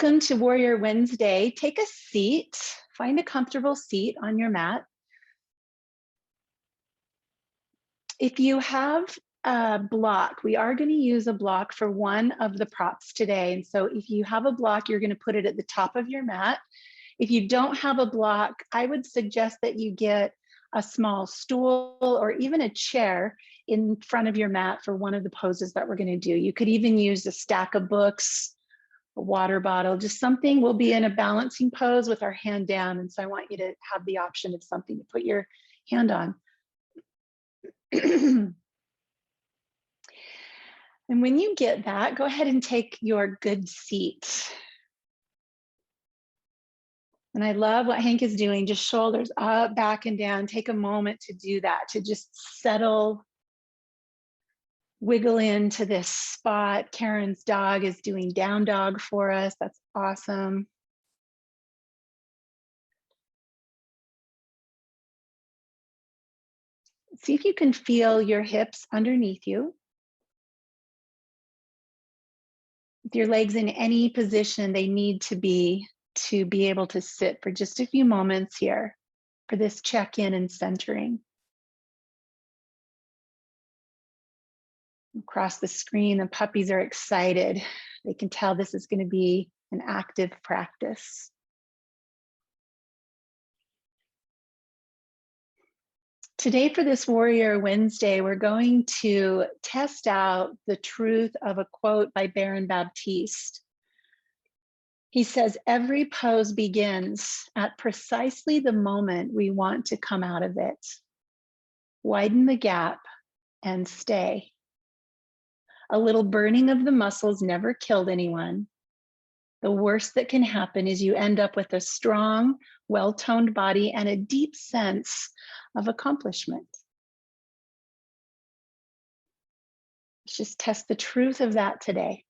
Welcome to Warrior Wednesday. Take a seat, find a comfortable seat on your mat. If you have a block, we are going to use a block for one of the props today. And so if you have a block, you're going to put it at the top of your mat. If you don't have a block, I would suggest that you get a small stool or even a chair in front of your mat for one of the poses that we're going to do. You could even use a stack of books, a water bottle, just something. We'll be in a balancing pose with our hand down. And so I want you to have the option of something to put your hand on. And when you get that, go ahead and take your good seat. And I love what Hank is doing, just shoulders up, back and down. Take a moment to do that, to just settle, wiggle into this spot. Karen's dog is doing down dog for us. That's awesome. See if you can feel your hips underneath you. With your legs in any position they need to be able to sit for just a few moments here for this check-in and centering. Across the screen, the puppies are excited. They can tell this is going to be an active practice. Today for this Warrior Wednesday, we're going to test out the truth of a quote by Baron Baptiste. He says, every pose begins at precisely the moment we want to come out of it. Widen the gap and stay. A little burning of the muscles never killed anyone. The worst that can happen is you end up with a strong, well-toned body and a deep sense of accomplishment. Let's just test the truth of that today.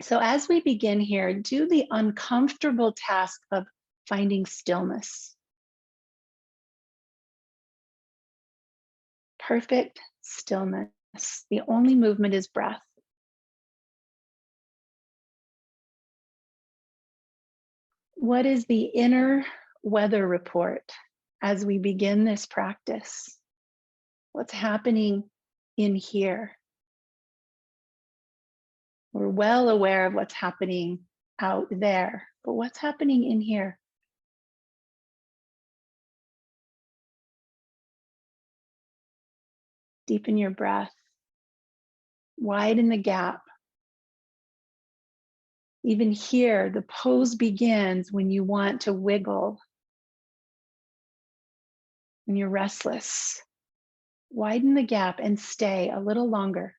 So as we begin here, do the uncomfortable task of finding stillness. Perfect stillness. The only movement is breath. What is the inner weather report as we begin this practice? What's happening in here? We're well aware of what's happening out there, but what's happening in here? Deepen your breath. Widen the gap. Even here, the pose begins when you want to wiggle, when you're restless. Widen the gap and stay a little longer.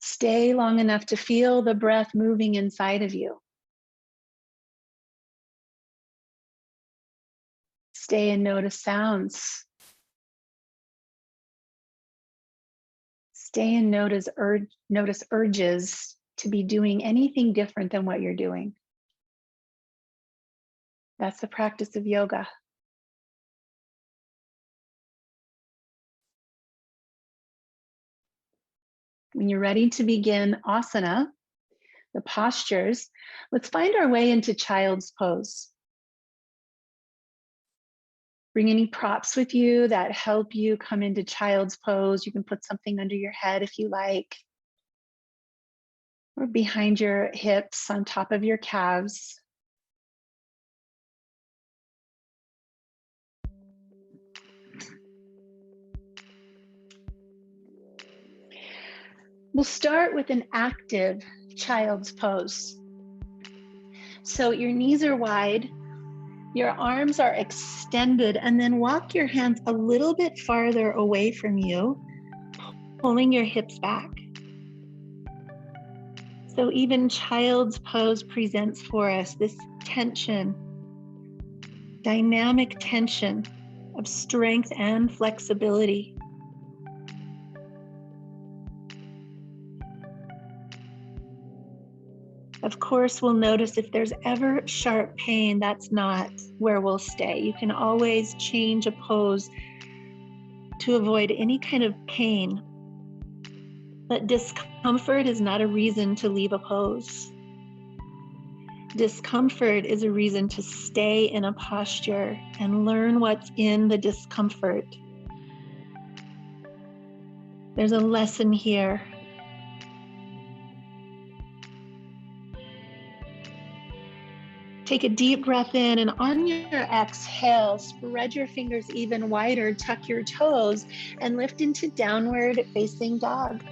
Stay long enough to feel the breath moving inside of you. Stay and notice sounds. Stay and notice urges to be doing anything different than what you're doing. That's the practice of yoga. When you're ready to begin asana, the postures, let's find our way into child's pose. Bring any props with you that help you come into child's pose. You can put something under your head if you like, or behind your hips, on top of your calves. We'll start with an active child's pose. So your knees are wide, your arms are extended, and then walk your hands a little bit farther away from you, pulling your hips back. So even child's pose presents for us this tension, dynamic tension of strength and flexibility. Of course, we'll notice if there's ever sharp pain, that's not where we'll stay. You can always change a pose to avoid any kind of pain. But discomfort is not a reason to leave a pose. Discomfort is a reason to stay in a posture and learn what's in the discomfort. There's a lesson here. Take a deep breath in, and on your exhale, spread your fingers even wider, tuck your toes, and lift into downward facing dog.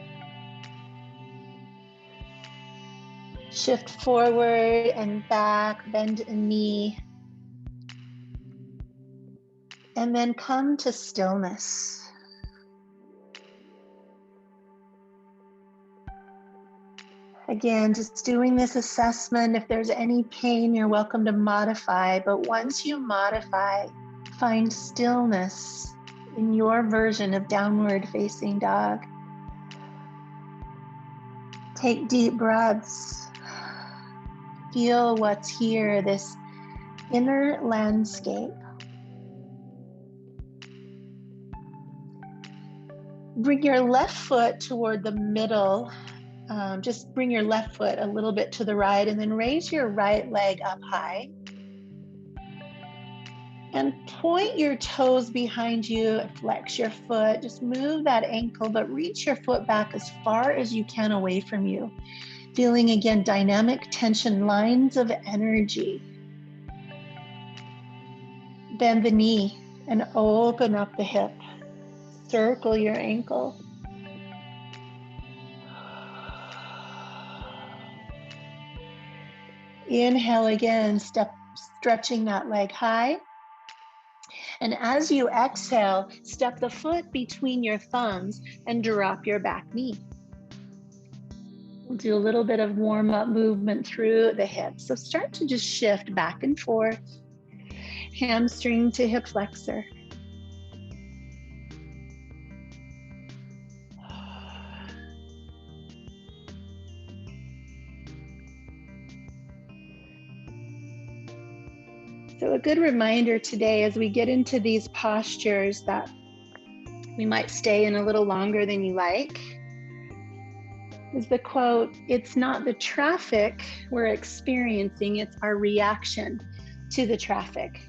Shift forward and back, bend a knee, and then come to stillness. Again, just doing this assessment. If there's any pain, you're welcome to modify, but once you modify, find stillness in your version of downward facing dog. Take deep breaths. Feel what's here, this inner landscape. Bring your left foot toward the middle. Just bring your left foot a little bit to the right, and then raise your right leg up high. And point your toes behind you, flex your foot, just move that ankle, but reach your foot back as far as you can away from you. Feeling again, dynamic tension, lines of energy. Bend the knee and open up the hip. Circle your ankle. Inhale again, stretching that leg high. And as you exhale, step the foot between your thumbs and drop your back knee. We'll do a little bit of warm-up movement through the hips. So start to just shift back and forth, hamstring to hip flexor. So a good reminder today as we get into these postures that we might stay in a little longer than you like is the quote, "It's not the traffic we're experiencing, it's our reaction to the traffic."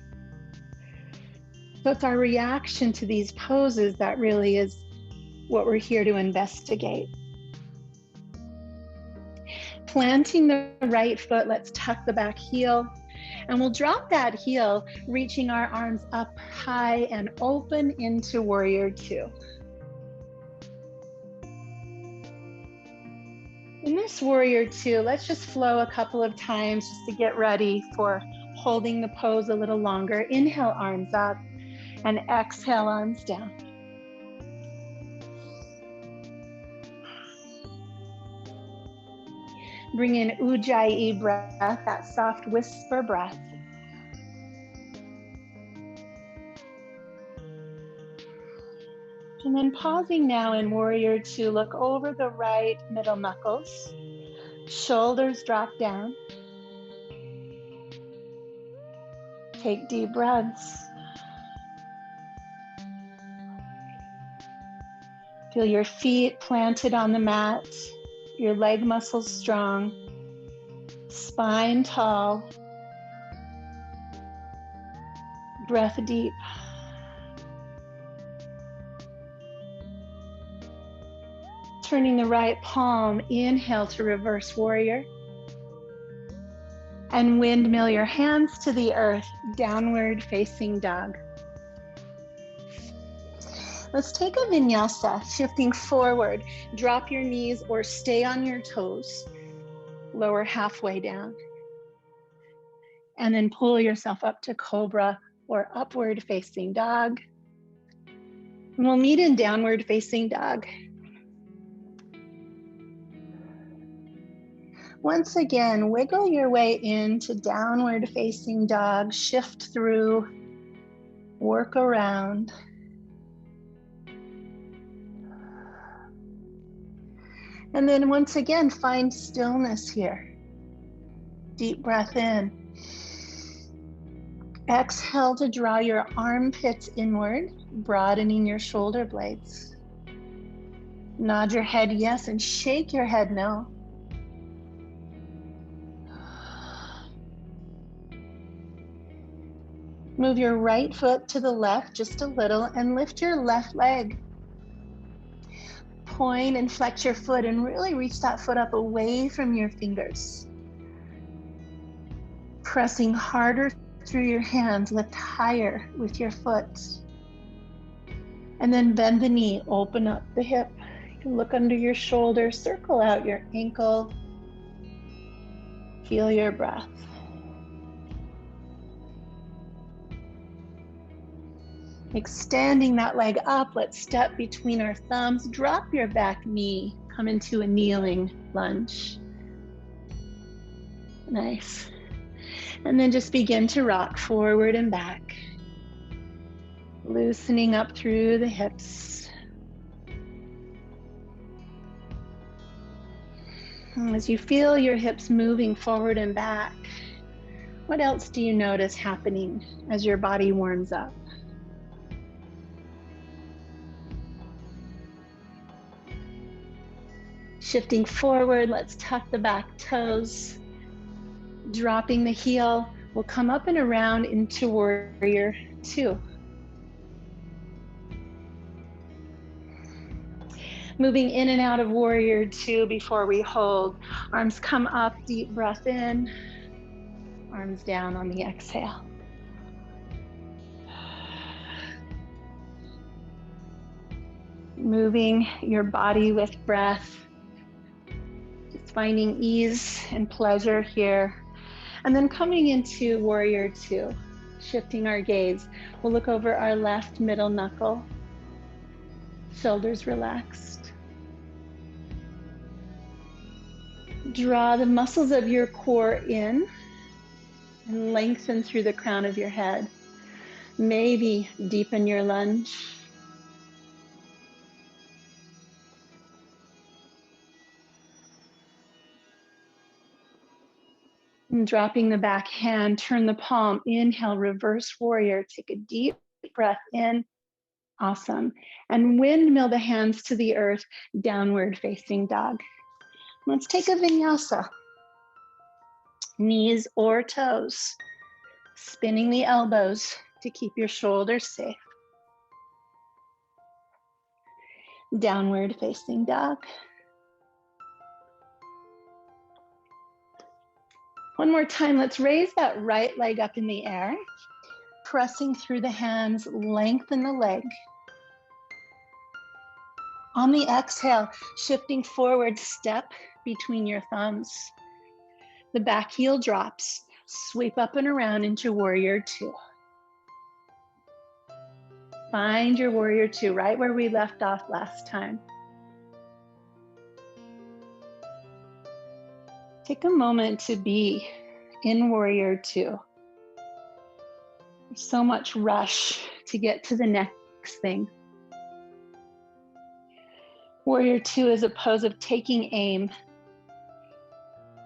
So it's our reaction to these poses that really is what we're here to investigate. Planting the right foot, let's tuck the back heel. And we'll drop that heel, reaching our arms up high and open into Warrior Two. In this Warrior Two, let's just flow a couple of times just to get ready for holding the pose a little longer. Inhale, arms up, and exhale, arms down. Bring in Ujjayi breath, that soft whisper breath. And then pausing now in Warrior Two, look over the right middle knuckles. Shoulders drop down. Take deep breaths. Feel your feet planted on the mat, your leg muscles strong, spine tall. Breath deep. Turning the right palm, inhale to reverse warrior. And windmill your hands to the earth, downward facing dog. Let's take a vinyasa, shifting forward. Drop your knees or stay on your toes. Lower halfway down. And then pull yourself up to cobra or upward facing dog. And we'll meet in downward facing dog. Once again, wiggle your way into downward facing dog, shift through, work around. And then once again, find stillness here. Deep breath in. Exhale to draw your armpits inward, broadening your shoulder blades. Nod your head yes and shake your head no. Move your right foot to the left just a little and lift your left leg. Point and flex your foot and really reach that foot up away from your fingers. Pressing harder through your hands, lift higher with your foot. And then bend the knee, open up the hip. You can look under your shoulder, circle out your ankle. Feel your breath. Extending that leg up, let's step between our thumbs, drop your back knee, come into a kneeling lunge. Nice. And then just begin to rock forward and back, loosening up through the hips. As you feel your hips moving forward and back, what else do you notice happening as your body warms up? Shifting forward, let's tuck the back toes. Dropping the heel, we'll come up and around into warrior two. Moving in and out of warrior two before we hold. Arms come up, deep breath in. Arms down on the exhale. Moving your body with breath. Just finding ease and pleasure here. And then coming into warrior two, shifting our gaze. We'll look over our left middle knuckle, shoulders relaxed. Draw the muscles of your core in and lengthen through the crown of your head. Maybe deepen your lunge. And dropping the back hand, turn the palm, inhale, reverse warrior. Take a deep breath in. Awesome. And windmill the hands to the earth, downward facing dog. Let's take a vinyasa. Knees or toes. Spinning the elbows to keep your shoulders safe. Downward facing dog. One more time, let's raise that right leg up in the air. Pressing through the hands, lengthen the leg. On the exhale, shifting forward, step between your thumbs. The back heel drops, sweep up and around into warrior two. Find your warrior two right where we left off last time. Take a moment to be in warrior two. There's so much rush to get to the next thing. Warrior two is a pose of taking aim,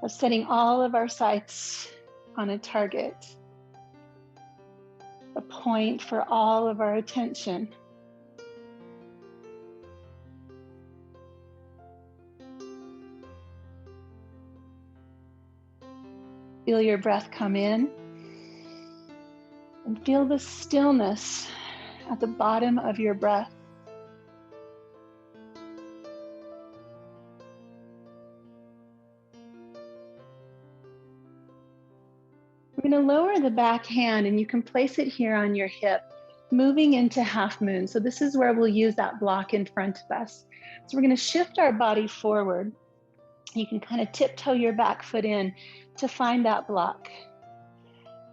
of setting all of our sights on a target, a point for all of our attention. Feel your breath come in and feel the stillness at the bottom of your breath. We're going to lower the back hand and you can place it here on your hip, moving into half moon. So this is where we'll use that block in front of us. So we're going to shift our body forward. You can kind of tiptoe your back foot in to find that block,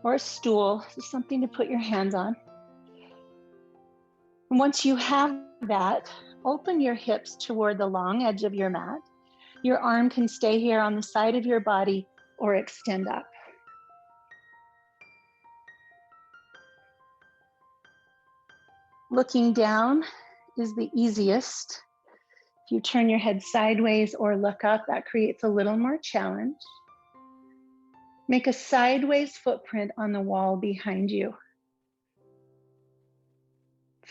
or a stool, just something to put your hands on. And once you have that, open your hips toward the long edge of your mat. Your arm can stay here on the side of your body or extend up. Looking down is the easiest. If you turn your head sideways or look up, that creates a little more challenge. Make a sideways footprint on the wall behind you.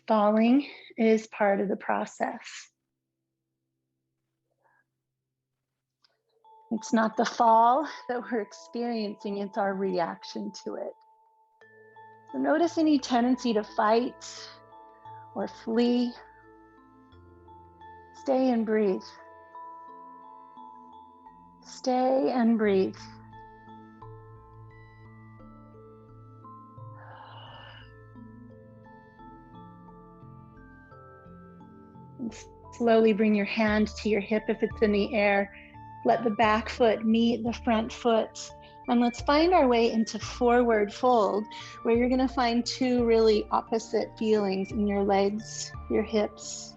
Falling is part of the process. It's not the fall that we're experiencing, it's our reaction to it. So notice any tendency to fight or flee. Stay and breathe. Stay and breathe. And slowly bring your hand to your hip if it's in the air. Let the back foot meet the front foot. And let's find our way into forward fold, where you're going to find two really opposite feelings in your legs, your hips.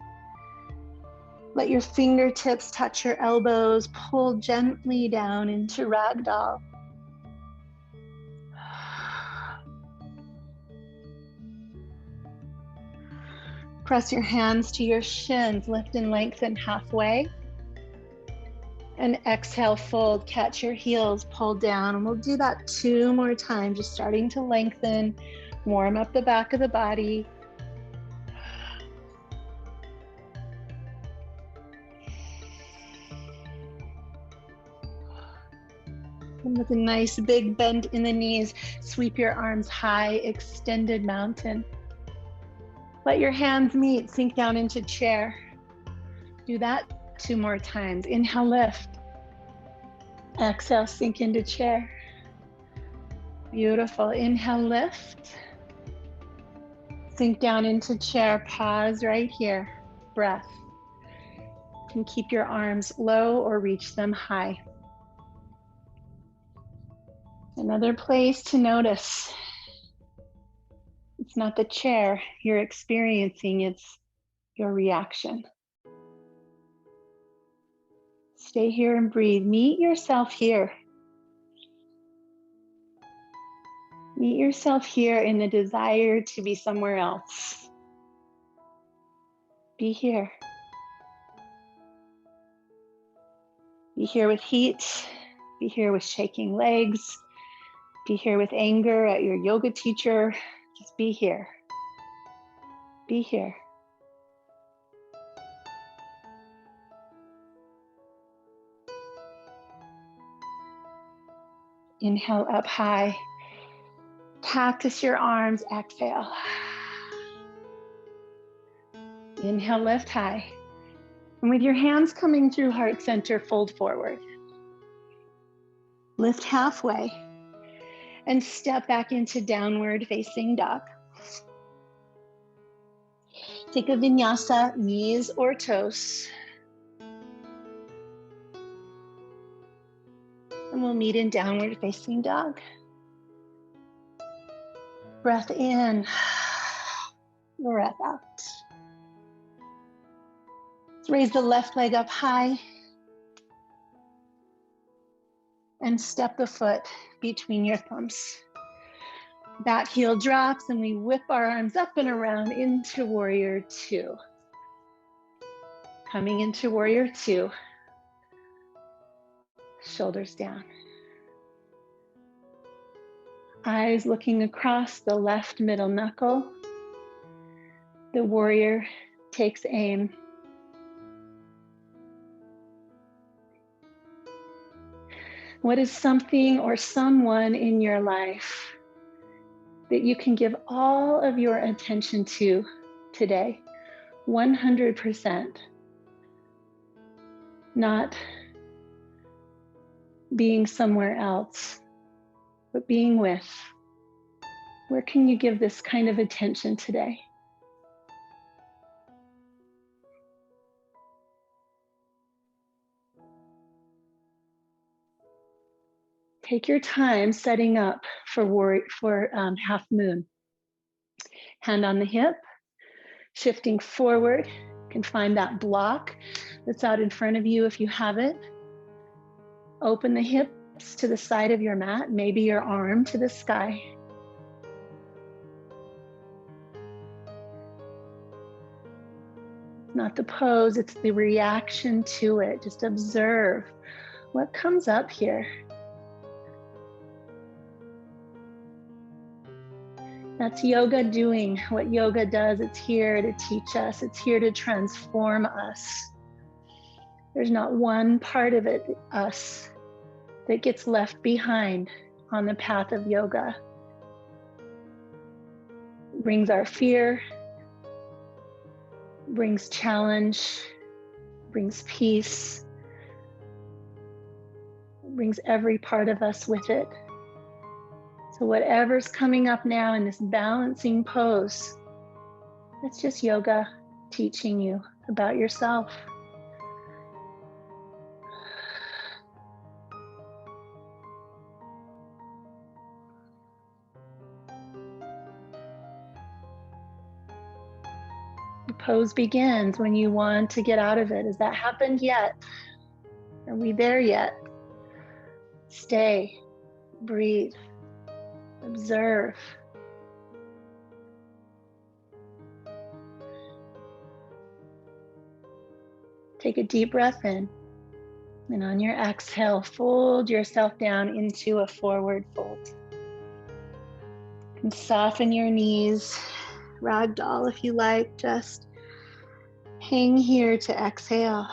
Let your fingertips touch your elbows. Pull gently down into ragdoll. Press your hands to your shins. Lift and lengthen halfway. And exhale, fold, catch your heels, pull down. And we'll do that 2 more times, just starting to lengthen, warm up the back of the body. And with a nice big bend in the knees, sweep your arms high, extended mountain. Let your hands meet, sink down into chair. Do that 2 more times. Inhale, lift. Exhale, sink into chair. Beautiful. Inhale, lift. Sink down into chair. Pause right here. Breath. You can keep your arms low or reach them high. Another place to notice. It's not the chair you're experiencing, it's your reaction. Stay here and breathe. Meet yourself here. Meet yourself here in the desire to be somewhere else. Be here. Be here with heat. Be here with shaking legs. Be here with anger at your yoga teacher. Just be here. Be here. Inhale up high. Cactus your arms, exhale. Inhale, lift high. And with your hands coming through heart center, fold forward. Lift halfway and step back into downward facing dog. Take a vinyasa, knees or toes. And we'll meet in downward facing dog. Breath in, breath out. Let's raise the left leg up high and step the foot between your thumbs. That heel drops and we whip our arms up and around into warrior two. Coming into warrior two. Shoulders down. Eyes looking across the left middle knuckle. The warrior takes aim. What is something or someone in your life that you can give all of your attention to today? 100%. Not being somewhere else, but being with. Where can you give this kind of attention today? Take your time setting up for half moon. Hand on the hip, shifting forward. You can find that block that's out in front of you if you have it. Open the hips to the side of your mat, maybe your arm to the sky. It's not the pose, it's the reaction to it. Just observe what comes up here. That's yoga doing what yoga does. It's here to teach us. It's here to transform us. There's not one part of it, us, that gets left behind on the path of yoga. Brings our fear, brings challenge, brings peace, brings every part of us with it. So whatever's coming up now in this balancing pose, that's just yoga teaching you about yourself. The pose begins when you want to get out of it. Has that happened yet? Are we there yet? Stay, breathe, observe. Take a deep breath in, and on your exhale, fold yourself down into a forward fold. And soften your knees, ragdoll if you like, just hang here to exhale.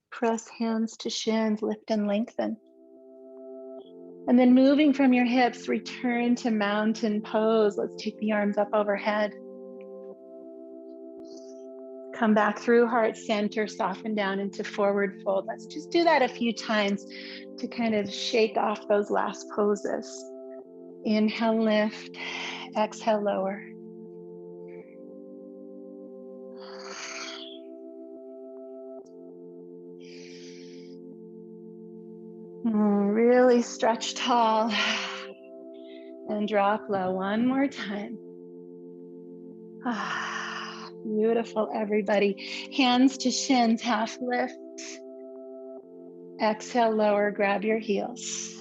Press hands to shins, lift and lengthen. And then moving from your hips, return to mountain pose. Let's take the arms up overhead. Come back through heart center, soften down into forward fold. Let's just do that a few times to kind of shake off those last poses. Inhale, lift. Exhale, lower. Really stretch tall and drop low. One more time. Beautiful, everybody. Hands to shins, half lift. Exhale, lower, grab your heels.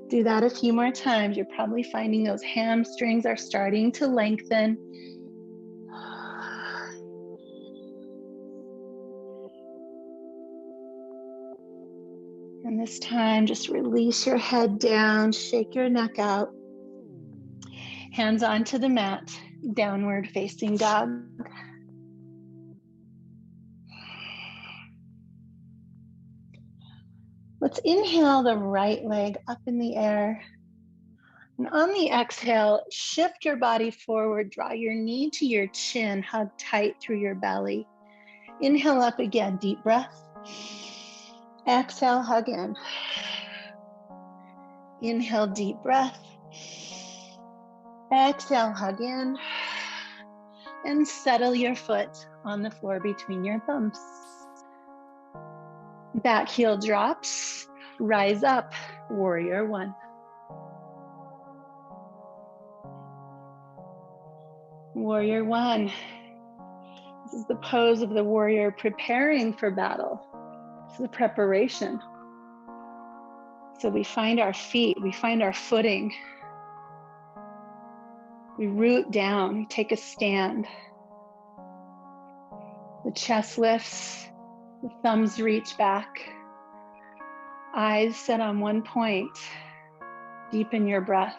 Do that a few more times. You're probably finding those hamstrings are starting to lengthen. And this time, just release your head down, shake your neck out. Hands onto the mat, downward facing dog. Let's inhale the right leg up in the air. And on the exhale, shift your body forward, draw your knee to your chin, hug tight through your belly. Inhale up again, deep breath. Exhale, hug in. Inhale, deep breath. Exhale, hug in. And settle your foot on the floor between your thumbs. Back heel drops, rise up, warrior one. Warrior one. This is the pose of the warrior preparing for battle. This is the preparation. So we find our feet, we find our footing. We root down, we take a stand. The chest lifts, the thumbs reach back. Eyes set on one point. Deepen your breath.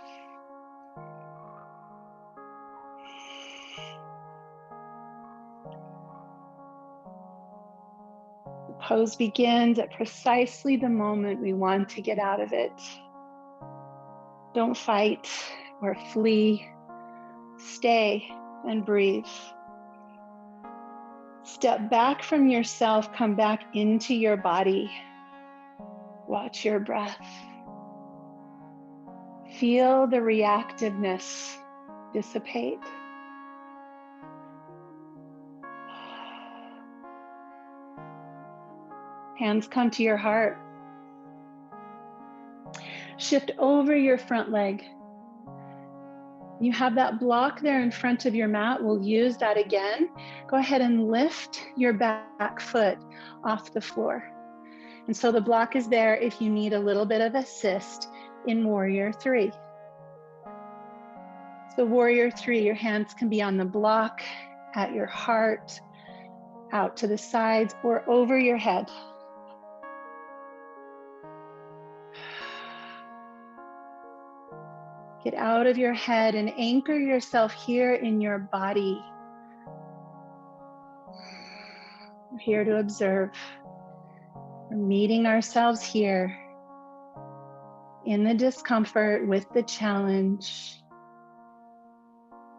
The pose begins at precisely the moment we want to get out of it. Don't fight or flee. Stay and breathe. Step back from yourself, come back into your body. Watch your breath. Feel the reactiveness dissipate. Hands come to your heart. Shift over your front leg. You have that block there in front of your mat. We'll use that again. Go ahead and lift your back foot off the floor. And so the block is there if you need a little bit of assist in warrior three. So warrior three, your hands can be on the block, at your heart, out to the sides, or over your head. Get out of your head and anchor yourself here in your body. We're here to observe. We're meeting ourselves here in the discomfort with the challenge.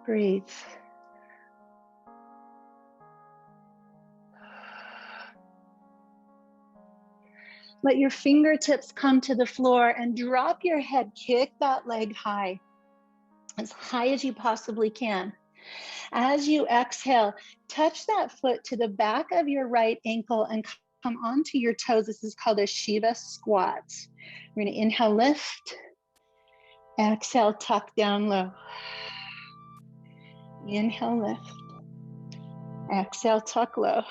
Breathe. Let your fingertips come to the floor and drop your head. Kick that leg high, as high as you possibly can. As you exhale, touch that foot to the back of your right ankle and come onto your toes. This is called a Shiva squat. We're going to inhale, lift. Exhale, tuck down low. Inhale, lift. Exhale, tuck low.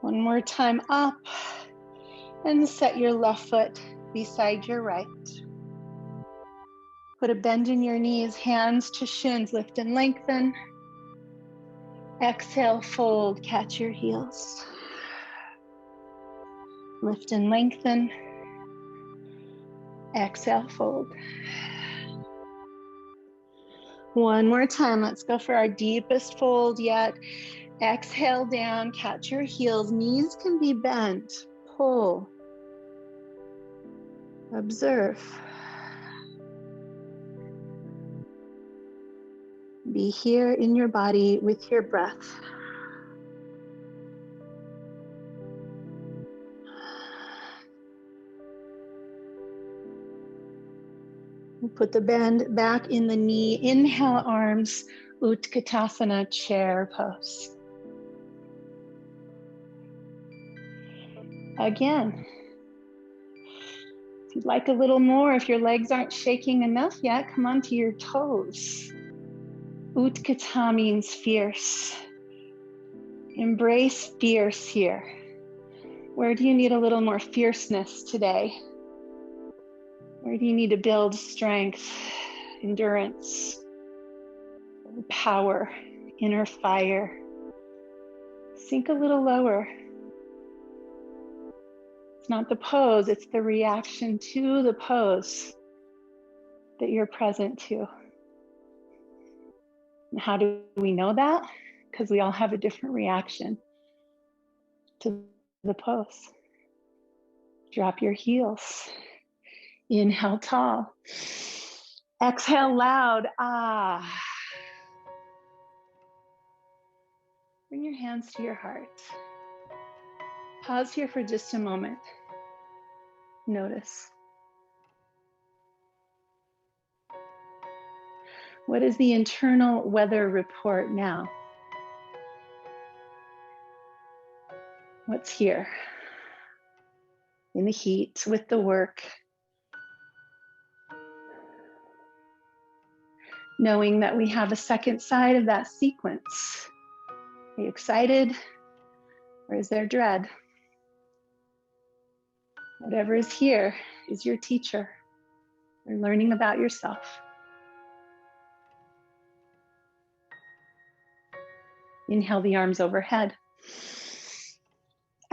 One more time, up, and set your left foot beside your right. Put a bend in your knees, hands to shins, lift and lengthen. Exhale, fold, catch your heels. Lift and lengthen. Exhale, fold. One more time, let's go for our deepest fold yet. Exhale down, catch your heels, knees can be bent, pull, observe. Be here in your body with your breath. We'll put the bend back in the knee. Inhale, arms, Utkatasana, chair pose. Again, if you'd like a little more, if your legs aren't shaking enough yet, come onto your toes. Utkata means fierce. Embrace fierce here. Where do you need a little more fierceness today? Where do you need to build strength, endurance, power, inner fire? Sink a little lower. It's not the pose, it's the reaction to the pose that you're present to. And how do we know that? Because we all have a different reaction to the pose. Drop your heels. Inhale tall. Exhale loud. Ah. Bring your hands to your heart. Pause here for just a moment. Notice. What is the internal weather report now? What's here? In the heat, with the work. Knowing that we have a second side of that sequence. Are you excited? Or is there dread? Whatever is here is your teacher. You're learning about yourself. Inhale the arms overhead.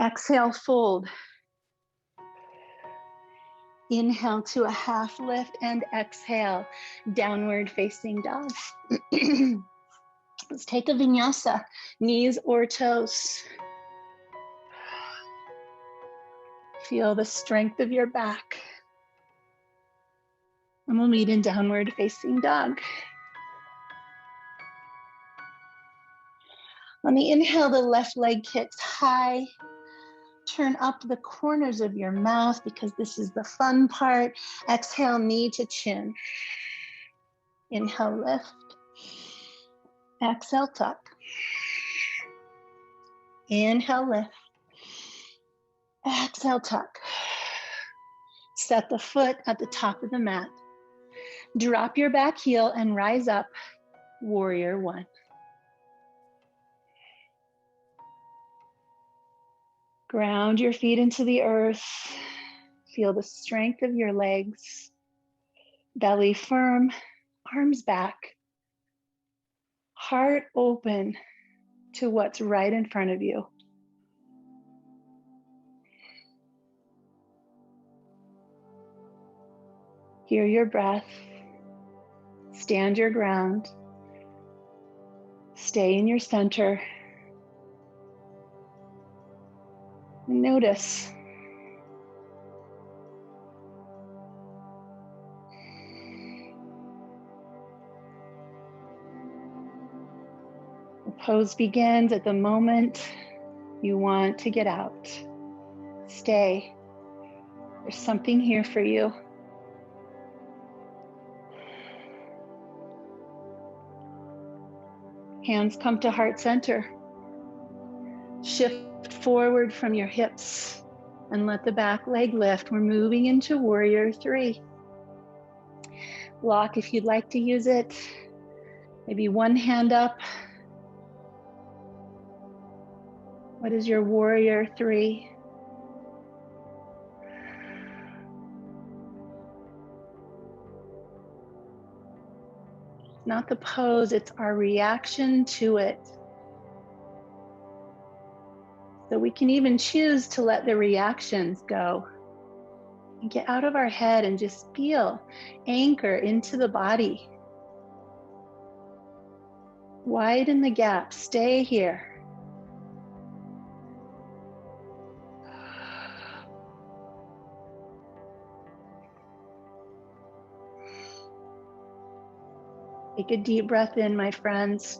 Exhale, fold. Inhale to a half lift and exhale, downward facing dog. Let's take a vinyasa, knees or toes. Feel the strength of your back. And we'll meet in downward facing dog. On the inhale, the left leg kicks high. Turn up the corners of your mouth because this is the fun part. Exhale, knee to chin. Inhale, lift. Exhale, tuck. Inhale, lift. Exhale, tuck. Set the foot at the top of the mat. Drop your back heel and rise up, warrior one. Ground your feet into the earth. Feel the strength of your legs. Belly firm, arms back. Heart open to what's right in front of you. Hear your breath. Stand your ground. Stay in your center. And notice. The pose begins at the moment you want to get out. Stay. There's something here for you. Hands come to heart center. Shift forward from your hips and let the back leg lift. We're moving into warrior 3. Block if you'd like to use it. Maybe one hand up. What is your warrior 3? Not the pose, it's our reaction to it. So we can even choose to let the reactions go and get out of our head and just feel, anchor into the body. Widen the gap, stay here. Take a deep breath in, my friends.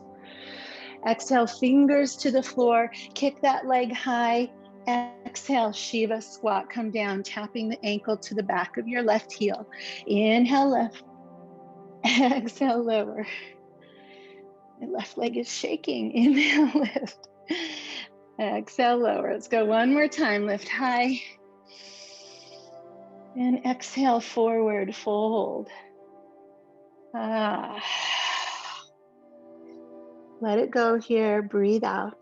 Exhale, fingers to the floor. Kick that leg high. Exhale, Shiva squat. Come down, tapping the ankle to the back of your left heel. Inhale, lift. Exhale, lower. My left leg is shaking. Inhale, lift. Exhale, lower. Let's go one more time. Lift high. And exhale, forward, fold. Let it go here. Breathe out.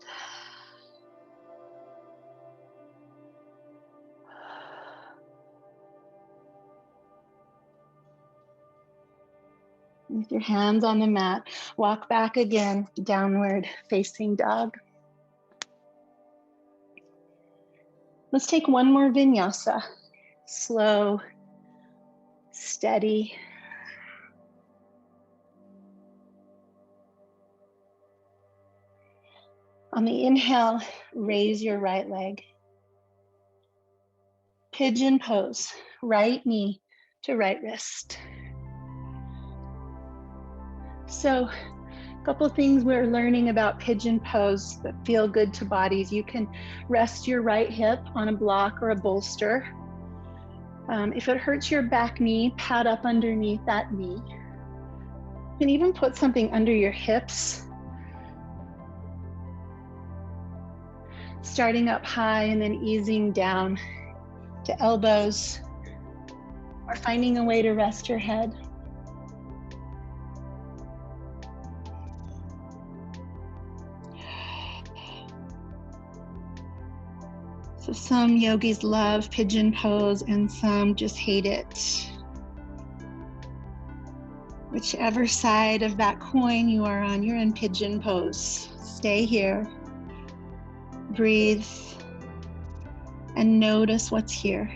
With your hands on the mat, walk back again, downward facing dog. Let's take one more vinyasa. Slow, steady. On the inhale, raise your right leg. Pigeon pose, right knee to right wrist. So, a couple things we're learning about pigeon pose that feel good to bodies. You can rest your right hip on a block or a bolster. If it hurts your back knee, pad up underneath that knee. You can even put something under your hips. Starting up high and then easing down to elbows, or finding a way to rest your head. So some yogis love pigeon pose and some just hate it. Whichever side of that coin you are on, you're in pigeon pose. Stay here. Breathe and notice what's here.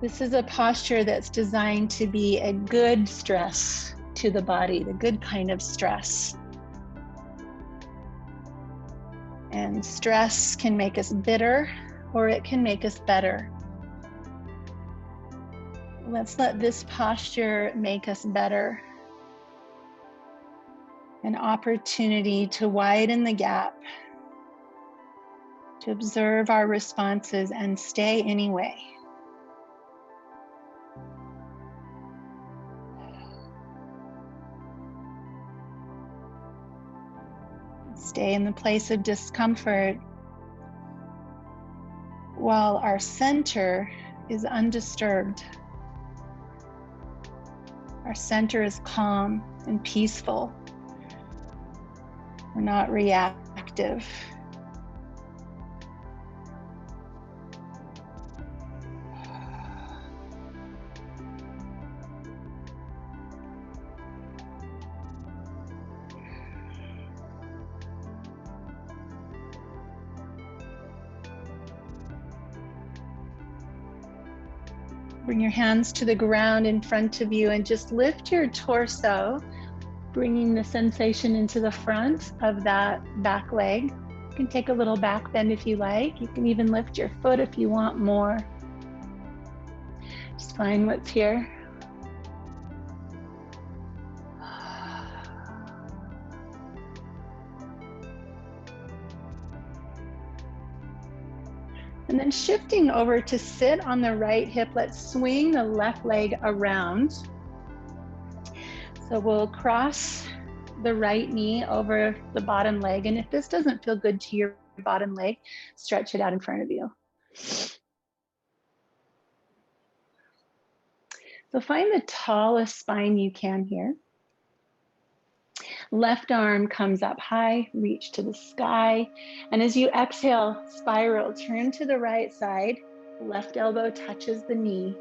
This is a posture that's designed to be a good stress to the body, the good kind of stress. And stress can make us bitter or it can make us better. Let's let this posture make us better. An opportunity to widen the gap, to observe our responses and stay anyway. Stay in the place of discomfort while our center is undisturbed. Our center is calm and peaceful. We're not reactive. Bring your hands to the ground in front of you and just lift your torso, bringing the sensation into the front of that back leg. You can take a little back bend if you like. You can even lift your foot if you want more. Just find what's here. And then shifting over to sit on the right hip, let's swing the left leg around. So we'll cross the right knee over the bottom leg. And if this doesn't feel good to your bottom leg, stretch it out in front of you. So find the tallest spine you can here. Left arm comes up high, reach to the sky. And as you exhale, spiral, turn to the right side. Left elbow touches the knee.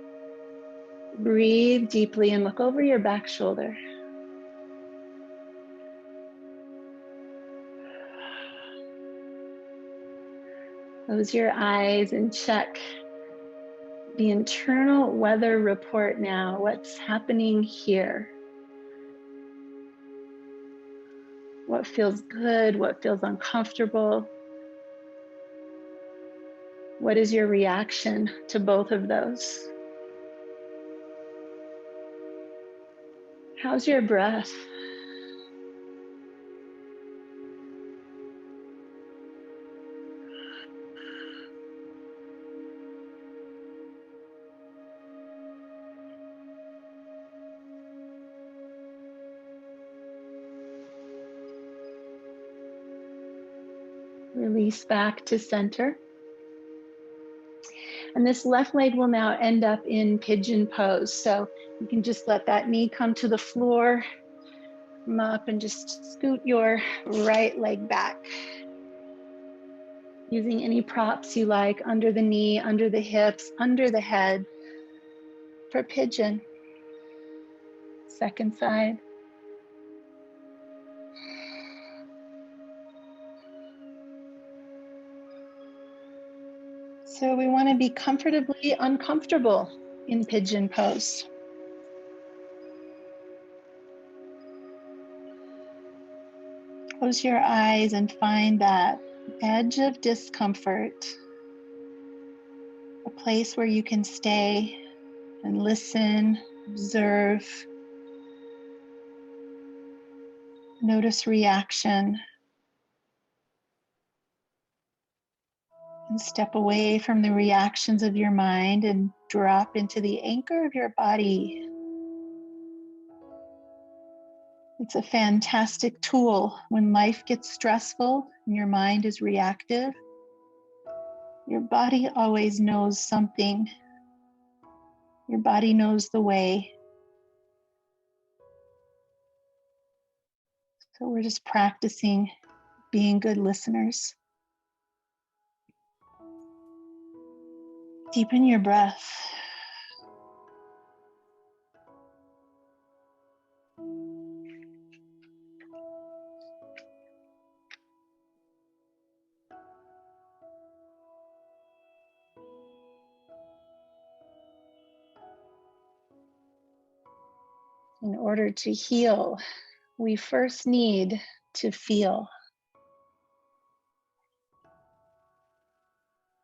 Breathe deeply and look over your back shoulder. Close your eyes and check the internal weather report now. What's happening here? What feels good? What feels uncomfortable? What is your reaction to both of those? How's your breath? Release back to center. And this left leg will now end up in pigeon pose. So you can just let that knee come to the floor, come up and just scoot your right leg back. Using any props you like under the knee, under the hips, under the head for pigeon. Second side. So we want to be comfortably uncomfortable in pigeon pose. Close your eyes and find that edge of discomfort, a place where you can stay and listen, observe, notice reaction, and step away from the reactions of your mind and drop into the anchor of your body. It's a fantastic tool when life gets stressful and your mind is reactive. Your body always knows something. Your body knows the way. So we're just practicing being good listeners. Deepen your breath. In order to heal, we first need to feel.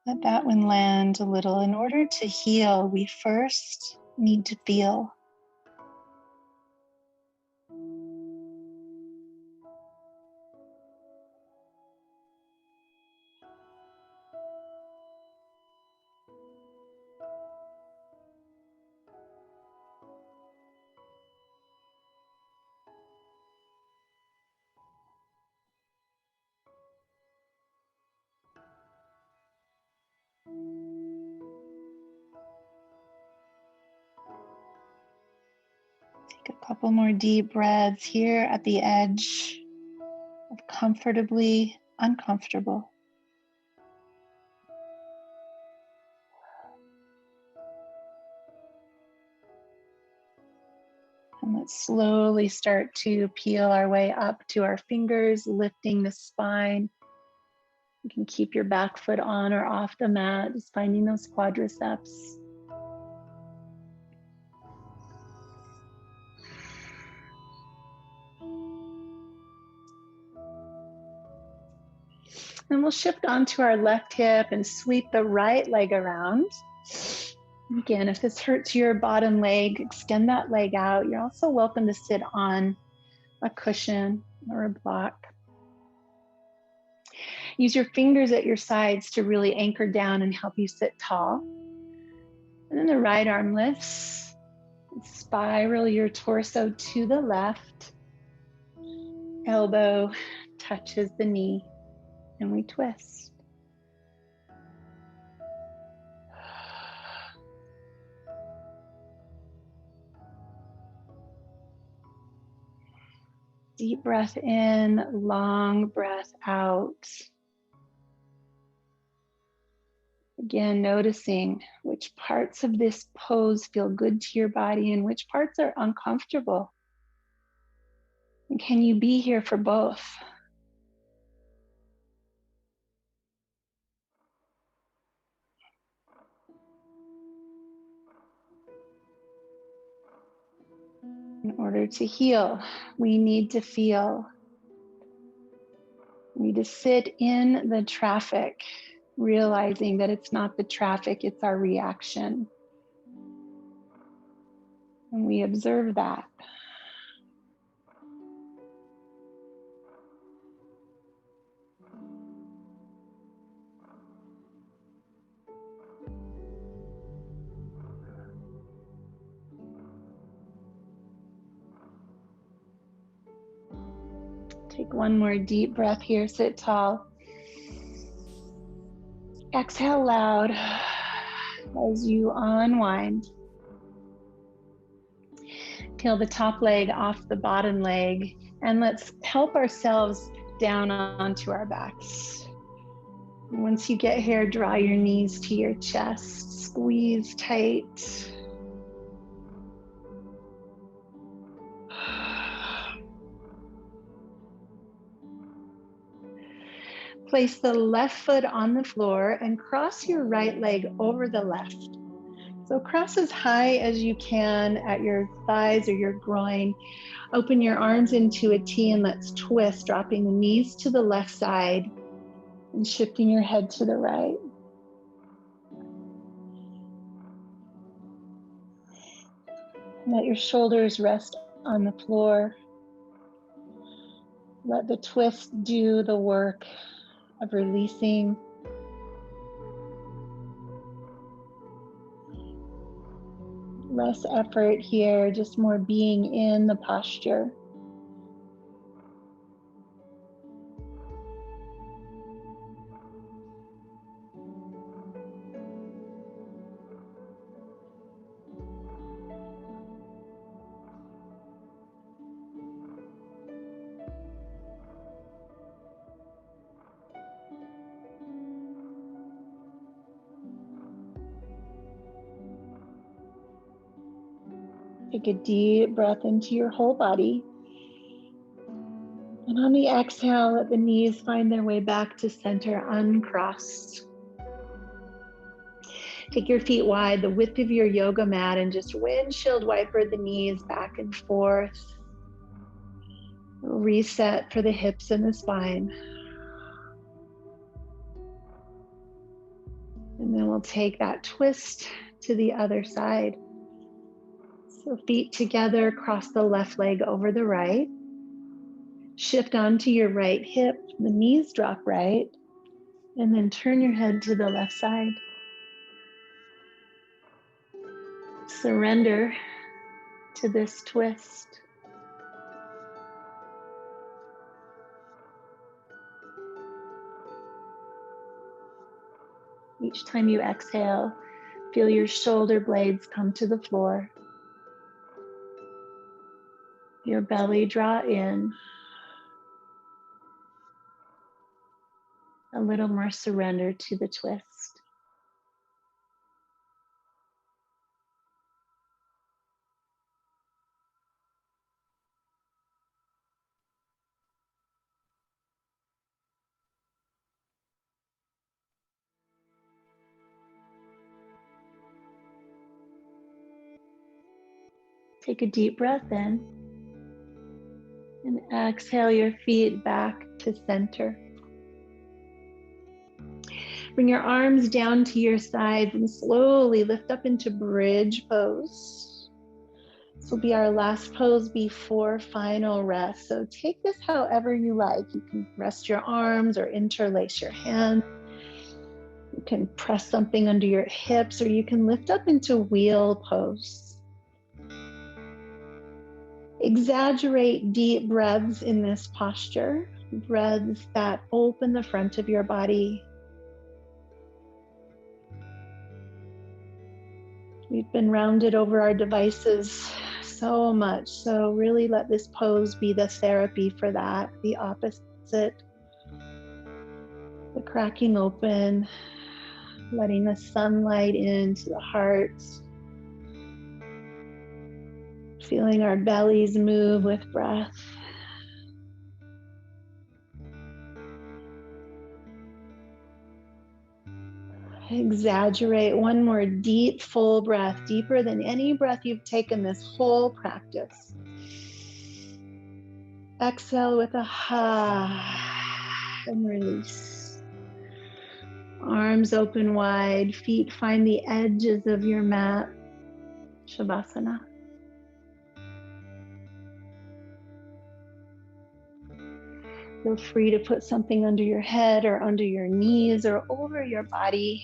Let that one land a little. In order to heal, we first need to feel. Take a couple more deep breaths here at the edge of comfortably uncomfortable. And let's slowly start to peel our way up to our fingers, lifting the spine. You can keep your back foot on or off the mat, just finding those quadriceps. And we'll shift onto our left hip and sweep the right leg around. Again, if this hurts your bottom leg, extend that leg out. You're also welcome to sit on a cushion or a block. Use your fingers at your sides to really anchor down and help you sit tall. And then the right arm lifts. Spiral your torso to the left. Elbow touches the knee, and we twist. Deep breath in, long breath out. Again, noticing which parts of this pose feel good to your body and which parts are uncomfortable. And can you be here for both? In order to heal, we need to feel. We need to sit in the traffic, realizing that it's not the traffic, it's our reaction. And we observe that. Take one more deep breath here, sit tall. Exhale loud as you unwind. Peel the top leg off the bottom leg, and let's help ourselves down onto our backs. Once you get here, draw your knees to your chest, squeeze tight. Place the left foot on the floor and cross your right leg over the left. So cross as high as you can at your thighs or your groin. Open your arms into a T and let's twist, dropping the knees to the left side and shifting your head to the right. Let your shoulders rest on the floor. Let the twist do the work of releasing. Less effort here, just more being in the posture. Take a deep breath into your whole body. And on the exhale, let the knees find their way back to center, uncrossed. Take your feet wide, the width of your yoga mat, and just windshield wiper the knees back and forth. Reset for the hips and the spine. And then we'll take that twist to the other side. So feet together, cross the left leg over the right. Shift onto your right hip, the knees drop right, and then turn your head to the left side. Surrender to this twist. Each time you exhale, feel your shoulder blades come to the floor. Your belly draw in. A little more surrender to the twist. Take a deep breath in and exhale your feet back to center. Bring your arms down to your sides and slowly lift up into bridge pose. This will be our last pose before final rest. So take this however you like. You can rest your arms or interlace your hands. You can press something under your hips, or you can lift up into wheel pose. Exaggerate deep breaths in this posture, breaths that open the front of your body. We've been rounded over our devices so much, so really let this pose be the therapy for that, the opposite. The cracking open, letting the sunlight into the heart, feeling our bellies move with breath. Exaggerate one more deep, full breath, deeper than any breath you've taken this whole practice. Exhale with a ha and release. Arms open wide, feet find the edges of your mat. Shavasana. Feel free to put something under your head or under your knees or over your body.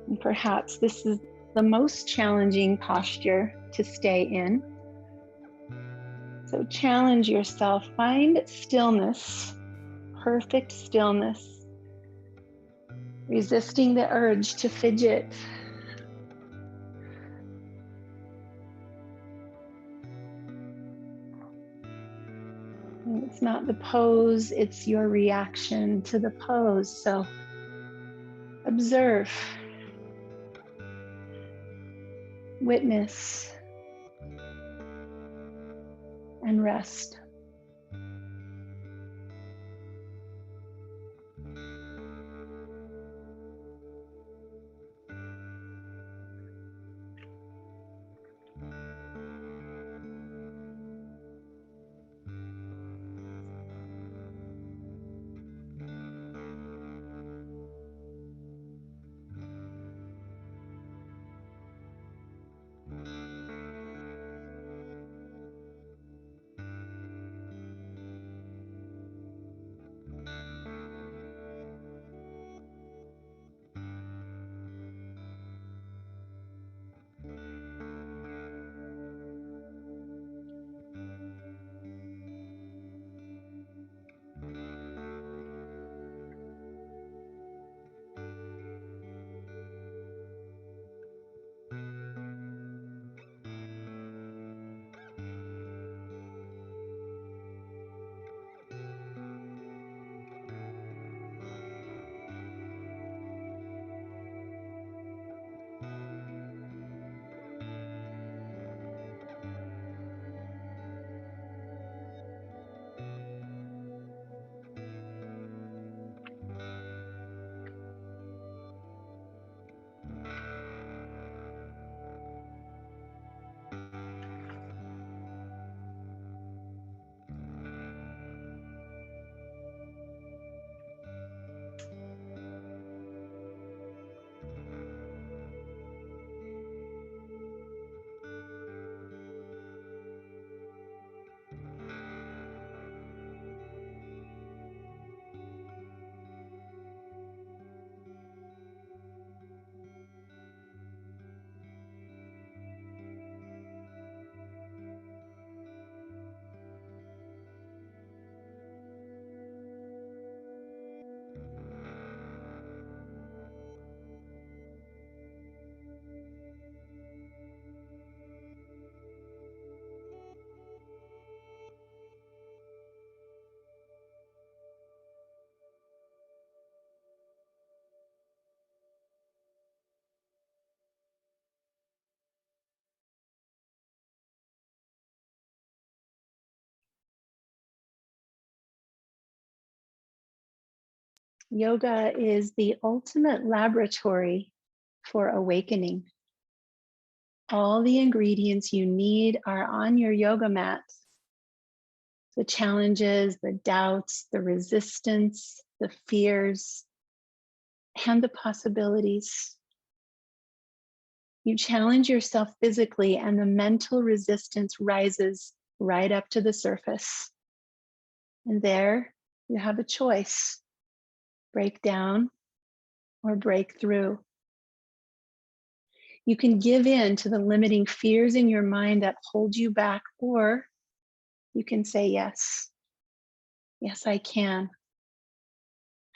And perhaps this is the most challenging posture to stay in. So challenge yourself, find stillness, perfect stillness, resisting the urge to fidget. And it's not the pose, it's your reaction to the pose. So observe, witness, and rest. Yoga is the ultimate laboratory for awakening. All the ingredients you need are on your yoga mat. The challenges, the doubts, the resistance, the fears, and the possibilities. You challenge yourself physically, and the mental resistance rises right up to the surface. And there you have a choice: break down or break through. You can give in to the limiting fears in your mind that hold you back, or you can say, yes, yes, I can.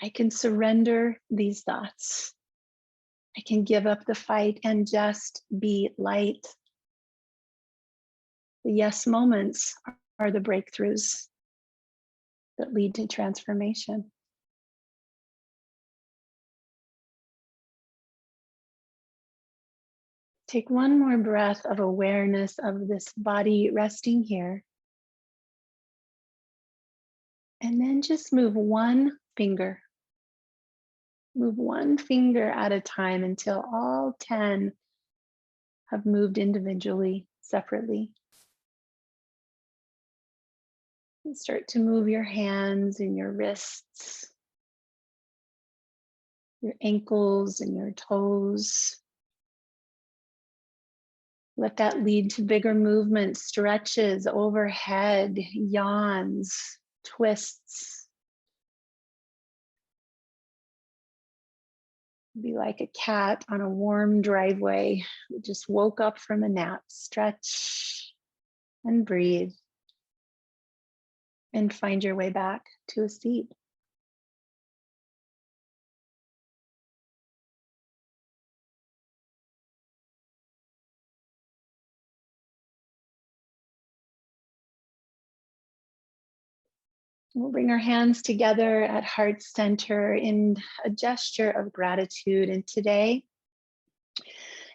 I can surrender these thoughts. I can give up the fight and just be light. The yes moments are the breakthroughs that lead to transformation. Take one more breath of awareness of this body resting here. And then just move one finger. Move one finger at a time until all 10 have moved individually, separately. And start to move your hands and your wrists, your ankles and your toes. Let that lead to bigger movements, stretches overhead, yawns, twists. Be like a cat on a warm driveway who just woke up from a nap. Stretch and breathe and find your way back to a seat. We'll bring our hands together at heart center in a gesture of gratitude. And today,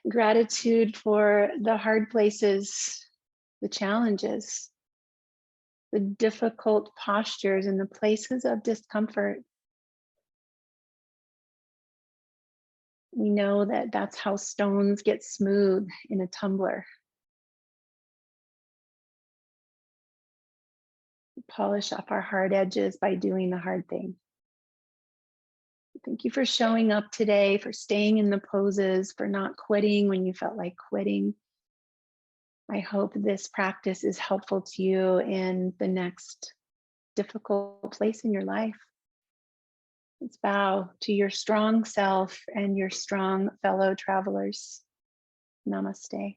gratitude for the hard places, the challenges, the difficult postures, and the places of discomfort. We know that that's how stones get smooth in a tumbler. We polish off our hard edges by doing the hard thing. Thank you for showing up today, for staying in the poses, for not quitting when you felt like quitting. I hope this practice is helpful to you in the next difficult place in your life. Let's bow to your strong self and your strong fellow travelers. Namaste.